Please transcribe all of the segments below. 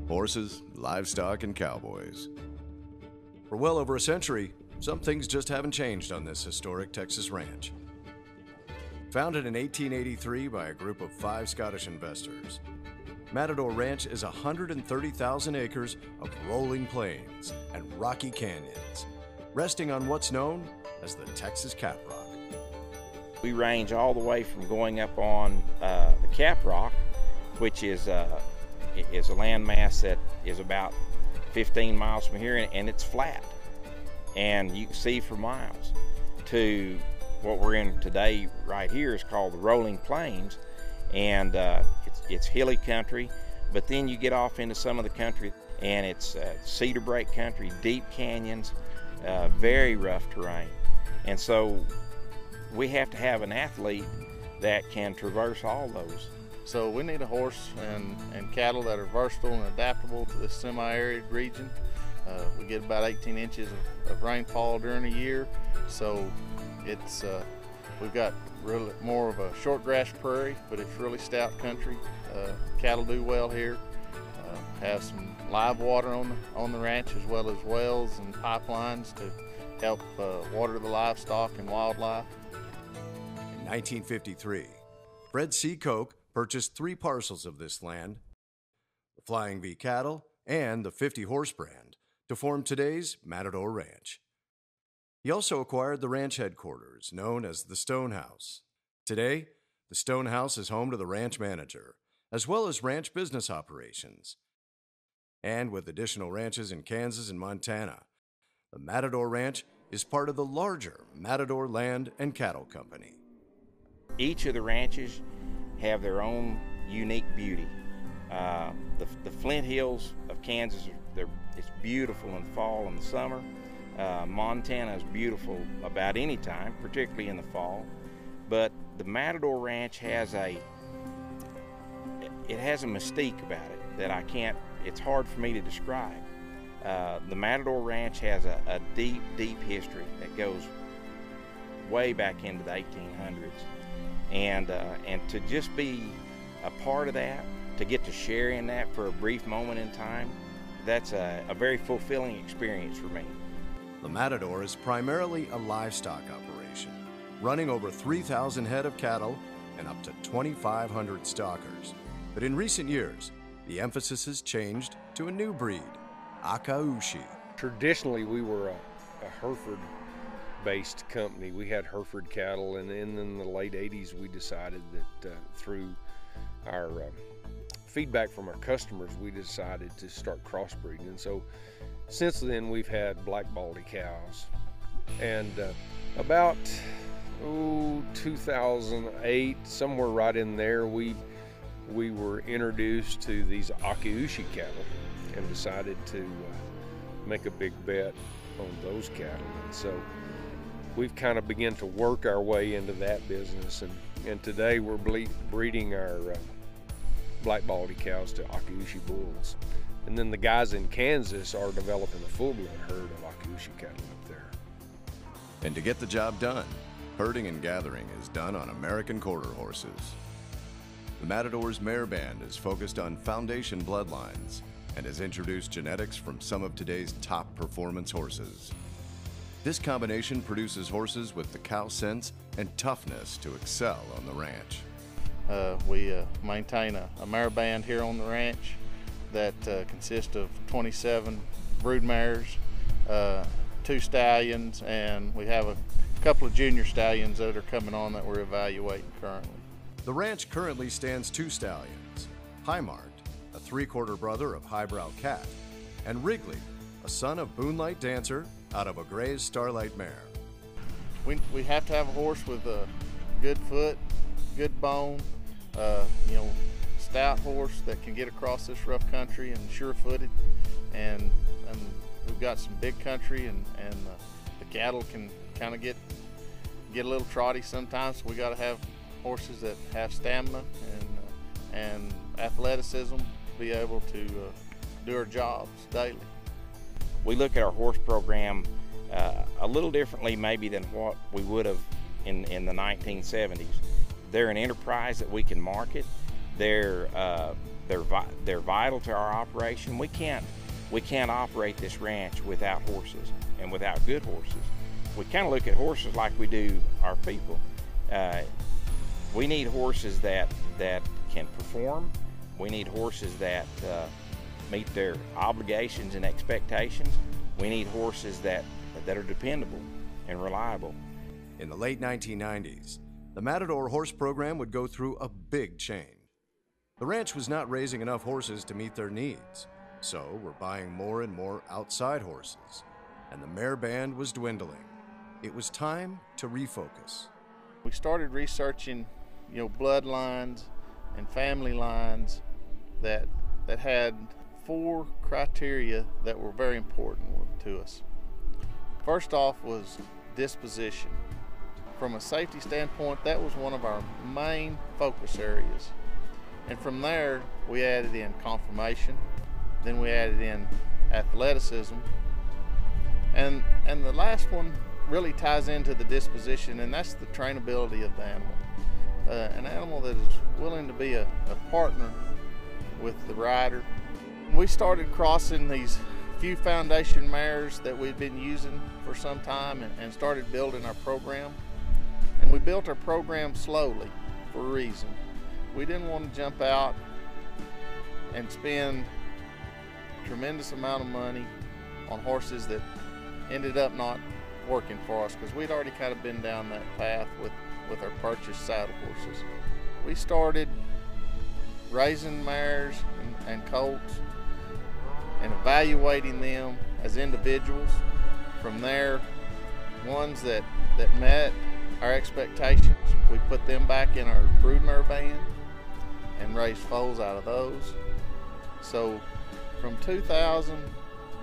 Horses, livestock, and cowboys. For well over a century, some things just haven't changed on this historic Texas ranch. Founded in 1883 by a group of 5 Scottish investors, Matador Ranch is 130,000 acres of rolling plains and rocky canyons, resting on what's known as the Texas Cap Rock. We range all the way from going up on the Cap Rock, which is a landmass that is about 15 miles from here, and it's flat, and you can see for miles, to what we're in today right here is called the rolling plains, and it's hilly country, but then you get off into some of the country and it's cedar brake country, deep canyons, very rough terrain. And so we have to have an athlete that can traverse all those. So we need a horse and cattle that are versatile and adaptable to this semi-arid region. We get about 18 inches of rainfall during a year, so it's we've got really more of a short grass prairie, but it's really stout country. Cattle do well here. Have some live water on the ranch, as well as wells and pipelines to help water the livestock and wildlife. In 1953, Fred C. Koch purchased 3 parcels of this land, the Flying V cattle and the 50 horse brand, to form today's Matador Ranch. He also acquired the ranch headquarters, known as the Stone House. Today, the Stone House is home to the ranch manager, as well as ranch business operations. And with additional ranches in Kansas and Montana, the Matador Ranch is part of the larger Matador Land and Cattle Company. Each of the ranches have their own unique beauty. The Flint Hills of Kansas, it's beautiful in the fall and the summer. Montana is beautiful about any time, particularly in the fall. But the Matador Ranch has a mystique about it that it's hard for me to describe. The Matador Ranch has a deep, deep history that goes way back into the 1800s. And to just be a part of that, to get to share in that for a brief moment in time, that's a very fulfilling experience for me. The Matador is primarily a livestock operation, running over 3,000 head of cattle and up to 2,500 stockers. But in recent years, the emphasis has changed to a new breed, AQHA. Traditionally, we were a Hereford-based company. We had Hereford cattle, and then in the late 80s, we decided that through our feedback from our customers, we decided to start crossbreeding. And so since then, we've had black baldy cows. And about 2008, somewhere right in there, we were introduced to these AQHA cattle and decided to make a big bet on those cattle. And so we've kind of begun to work our way into that business. And today we're breeding our black baldy cows to AQHA bulls. And then the guys in Kansas are developing a full-blood herd of AQHA cattle up there. And to get the job done, herding and gathering is done on American quarter horses. The Matador's mare band is focused on foundation bloodlines and has introduced genetics from some of today's top performance horses. This combination produces horses with the cow sense and toughness to excel on the ranch. We maintain a mare band here on the ranch that consists of 27 brood mares, 2 stallions, and we have a couple of junior stallions that are coming on that we're evaluating currently. The ranch currently stands 2 stallions, Highmarked, a 3/4 brother of Highbrow Cat, and Wrigley, a son of Moonlight Dancer out of a Gray's Starlight mare. We have to have a horse with a good foot, good bone, stout horse that can get across this rough country and sure-footed, and we've got some big country, and the cattle can kind of get a little trotty sometimes, so we got to have horses that have stamina and athleticism to be able to do our jobs daily. We look at our horse program a little differently maybe than what we would have in the 1970s. They're an enterprise that we can market, They're vital to our operation. We can't operate this ranch without horses and without good horses. We kind of look at horses like we do our people. We need horses that can perform. We need horses that meet their obligations and expectations. We need horses that are dependable and reliable. In the late 1990s, the Matador horse program would go through a big change. The ranch was not raising enough horses to meet their needs, so we're buying more and more outside horses, and the mare band was dwindling. It was time to refocus. We started researching, bloodlines and family lines that had 4 criteria that were very important to us. First off was disposition. From a safety standpoint, that was one of our main focus areas. And from there, we added in conformation, then we added in athleticism, and the last one really ties into the disposition, and that's the trainability of the animal. An animal that is willing to be a partner with the rider. We started crossing these few foundation mares that we'd been using for some time and started building our program. And we built our program slowly for a reason. We didn't want to jump out and spend a tremendous amount of money on horses that ended up not working for us, because we'd already kind of been down that path with our purchased saddle horses. We started raising mares and colts and evaluating them as individuals. From there, ones that met our expectations, we put them back in our broodmare band and raised foals out of those. So from 2000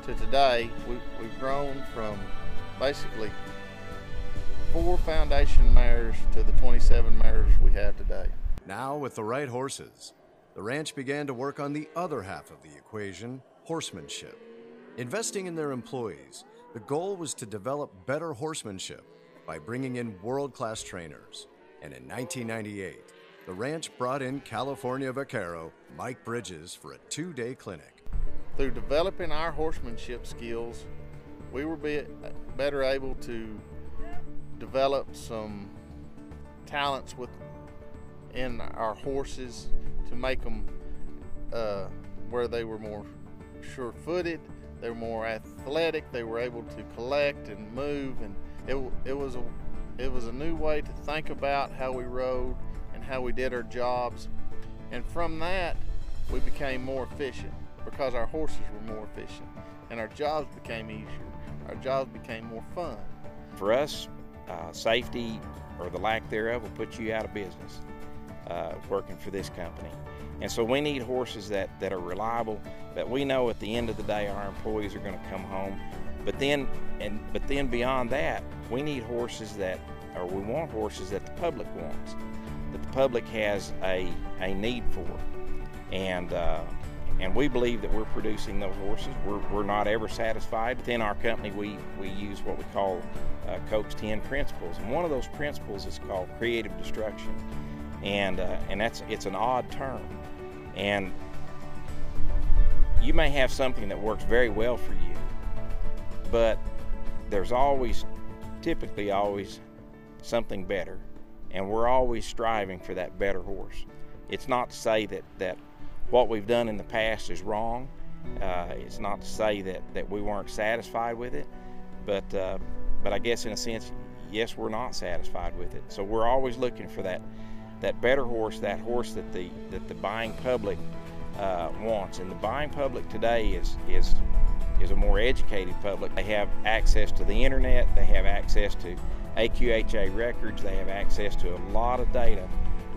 to today, we've grown from basically 4 foundation mares to the 27 mares we have today. Now, with the right horses, the ranch began to work on the other half of the equation, horsemanship. Investing in their employees, the goal was to develop better horsemanship by bringing in world-class trainers. And in 1998, the ranch brought in California vaquero Mike Bridges for a 2-day clinic. Through developing our horsemanship skills, we were better able to develop some talents within our horses to make them where they were more sure-footed, they were more athletic, they were able to collect and move, and it was a new way to think about how we rode and how we did our jobs. And from that, we became more efficient because our horses were more efficient, and our jobs became easier. Our jobs became more fun. For us, safety or the lack thereof will put you out of business working for this company. And so we need horses that are reliable, that we know at the end of the day our employees are going to come home. But then beyond that, we need horses we want horses that the public wants, that the public has a need for. And we believe that we're producing those horses. We're not ever satisfied. Within our company, we use what we call Koch's 10 principles, and one of those principles is called creative destruction, and it's an odd term. And you may have something that works very well for you, but there's typically always something better, and we're always striving for that better horse. It's not to say that what we've done in the past is wrong. It's not to say that we weren't satisfied with it, but I guess in a sense, yes, we're not satisfied with it. So we're always looking for that better horse, that horse that the buying public wants. And the buying public today is a more educated public. They have access to the internet, they have access to AQHA records, they have access to a lot of data,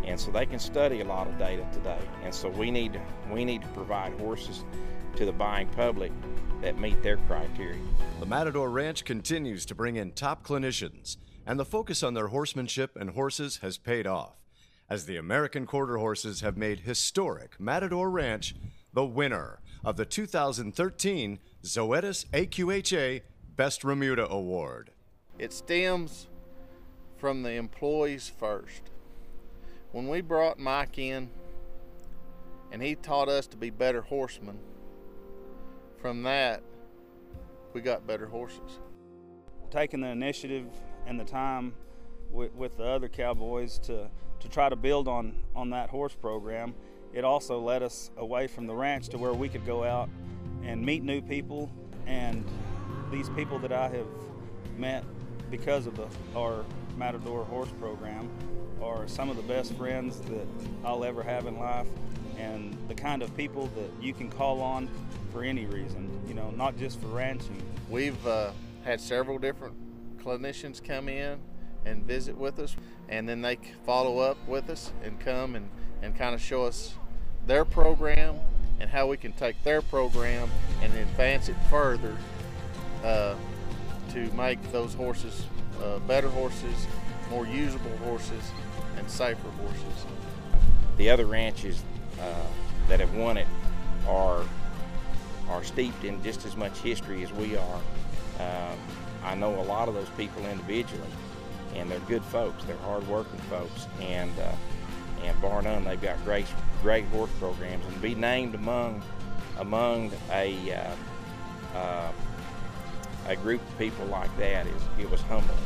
and so they can study a lot of data today. And so we need to provide horses to the buying public that meet their criteria. The Matador Ranch continues to bring in top clinicians, and the focus on their horsemanship and horses has paid off, as the American Quarter Horses have made historic Matador Ranch the winner of the 2013 Zoetis AQHA Best Remuda Award. It stems from the employees first. When we brought Mike in, and he taught us to be better horsemen. From that, we got better horses. Taking the initiative and the time with the other cowboys to try to build on that horse program, it also led us away from the ranch to where we could go out and meet new people. And these people that I have met because of our Matador horse program are some of the best friends that I'll ever have in life, and the kind of people that you can call on for any reason, you know, not just for ranching. We've had several different clinicians come in and visit with us, and then they follow up with us and come and kind of show us their program and how we can take their program and advance it further to make those horses better horses, more usable horses, and safer horses. The other ranches that have won it are steeped in just as much history as we are. I know a lot of those people individually, and they're good folks. They're hard-working folks, and bar none, they've got great horse programs. And to be named among a group of people like that it was humbling.